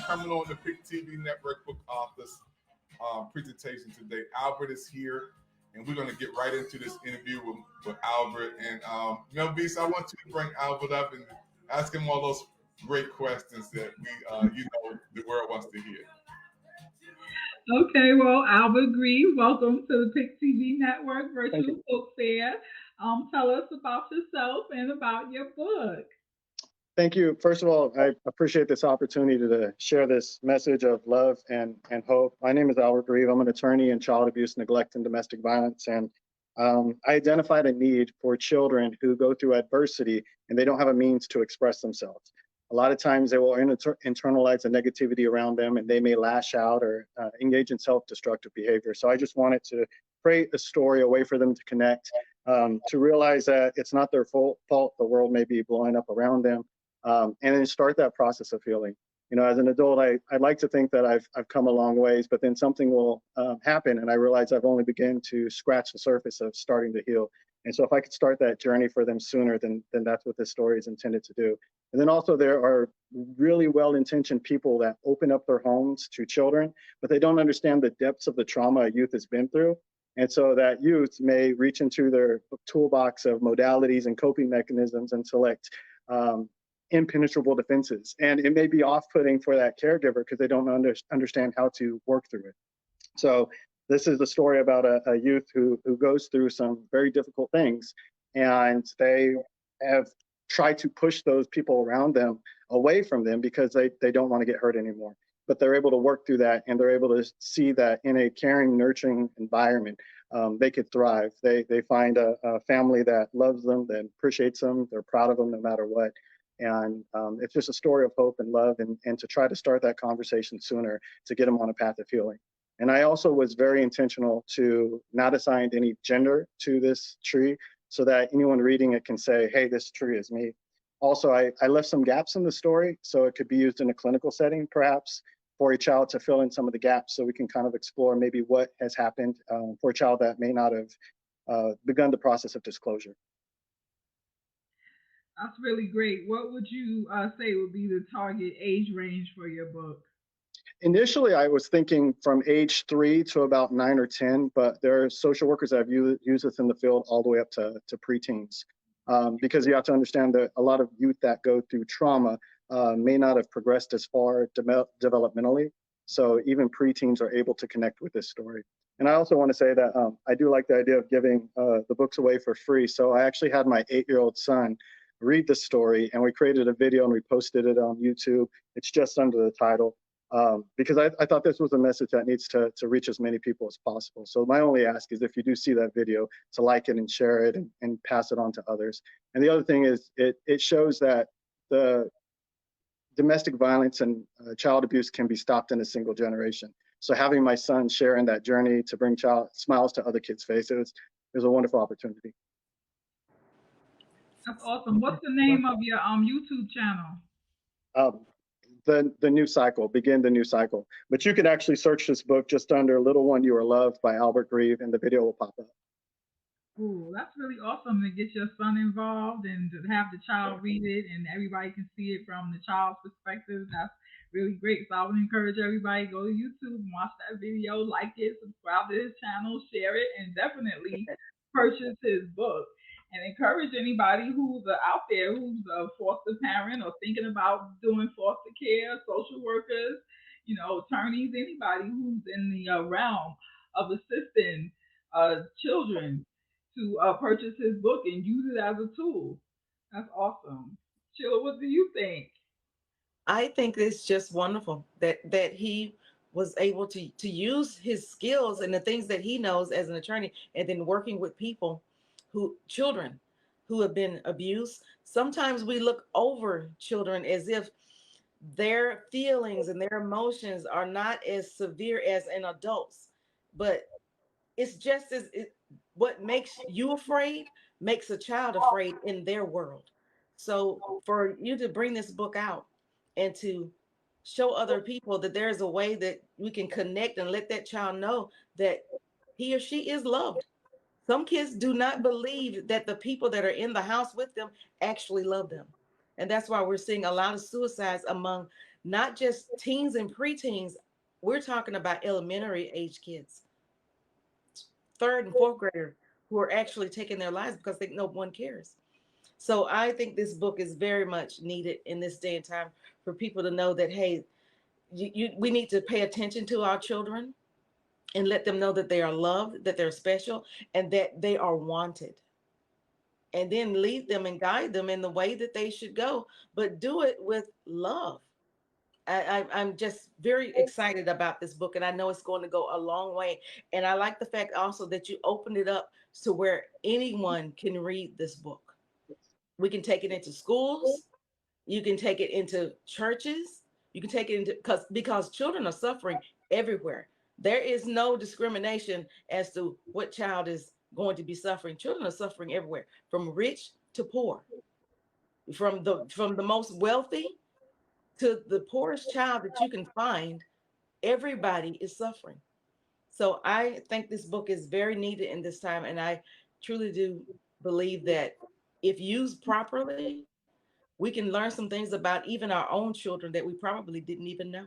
coming on the PIC TV Network Book Authors presentation today. Albert is here, and we're going to get right into this interview with Albert. And Beast, I want you to bring Albert up and ask him all those great questions that the world wants to hear. Okay, well, Albert Grieve, welcome to the PIC TV Network Virtual Book Fair. Tell us about yourself and about your book. Thank you. First of all, I appreciate this opportunity to share this message of love and hope. My name is Albert Grieve. I'm an attorney in child abuse, neglect, and domestic violence. And I identified a need for children who go through adversity and they don't have a means to express themselves. A lot of times they will internalize the negativity around them and they may lash out or engage in self-destructive behavior. So I just wanted to create a story, a way for them to connect, to realize that it's not their fault. The world may be blowing up around them. And then start that process of healing. You know, as an adult, I like to think that I've come a long ways, but then something will happen, and I realize I've only begun to scratch the surface of starting to heal. And so, if I could start that journey for them sooner, then that's what this story is intended to do. And then also, there are really well-intentioned people that open up their homes to children, but they don't understand the depths of the trauma a youth has been through. And so that youth may reach into their toolbox of modalities and coping mechanisms and select impenetrable defenses. And it may be off-putting for that caregiver because they don't understand how to work through it. So this is a story about a youth who goes through some very difficult things, and they have tried to push those people around them away from them because they don't want to get hurt anymore. But they're able to work through that, and they're able to see that in a caring, nurturing environment, they could thrive. They find a family that loves them, that appreciates them, they're proud of them no matter what. And it's just a story of hope and love, and to try to start that conversation sooner to get them on a path of healing. And I also was very intentional to not assign any gender to this tree so that anyone reading it can say, hey, this tree is me. Also, I left some gaps in the story, so it could be used in a clinical setting, perhaps, for a child to fill in some of the gaps so we can kind of explore maybe what has happened for a child that may not have begun the process of disclosure. That's really great. What would you say would be the target age range for your book? Initially, I was thinking from age 3 to about 9 or 10, but there are social workers that have used this in the field all the way up to preteens. Because you have to understand that a lot of youth that go through trauma may not have progressed as far developmentally. So even preteens are able to connect with this story. And I also want to say that I do like the idea of giving the books away for free. So I actually had my 8-year-old son read the story, and we created a video and we posted it on YouTube. It's just under the title because I thought this was a message that needs to reach as many people as possible. So my only ask is if you do see that video to like it and share it and pass it on to others. And the other thing is it shows that the domestic violence and child abuse can be stopped in a single generation. So having my son sharing that journey to bring smiles to other kids' faces is a wonderful opportunity. That's awesome. What's the name of your YouTube channel? The New Cycle, Begin the New Cycle. But you can actually search this book just under Little One You Are Loved by Albert Grieve, and the video will pop up. Ooh, that's really awesome to get your son involved and to have the child read it and everybody can see it from the child's perspective. That's really great. So I would encourage everybody go to YouTube and watch that video, like it, subscribe to his channel, share it, and definitely purchase his book. And encourage anybody who's out there who's a foster parent or thinking about doing foster care, social workers, attorneys, anybody who's in the realm of assisting children to purchase his book and use it as a tool. That's awesome. Sheila, what do you think? I think it's just wonderful that he was able to use his skills and the things that he knows as an attorney, and then working with children who have been abused. Sometimes we look over children as if their feelings and their emotions are not as severe as in adults, but it's just as what makes you afraid makes a child afraid in their world. So for you to bring this book out and to show other people that there's a way that we can connect and let that child know that he or she is loved. Some kids do not believe that the people that are in the house with them actually love them. And that's why we're seeing a lot of suicides among not just teens and preteens. We're talking about elementary age kids, third and fourth grader, who are actually taking their lives because they no one cares. So I think this book is very much needed in this day and time for people to know that, hey, we need to pay attention to our children and let them know that they are loved, that they're special, and that they are wanted. And then lead them and guide them in the way that they should go, but do it with love. I'm just very excited about this book, and I know it's going to go a long way. And I like the fact also that you opened it up to where anyone can read this book. We can take it into schools. You can take it into churches. You can take it into because children are suffering everywhere. There is no discrimination as to what child is going to be suffering. Children are suffering everywhere, from rich to poor, from the most wealthy to the poorest child that you can find. Everybody is suffering. So I think this book is very needed in this time, and I truly do believe that if used properly, we can learn some things about even our own children that we probably didn't even know.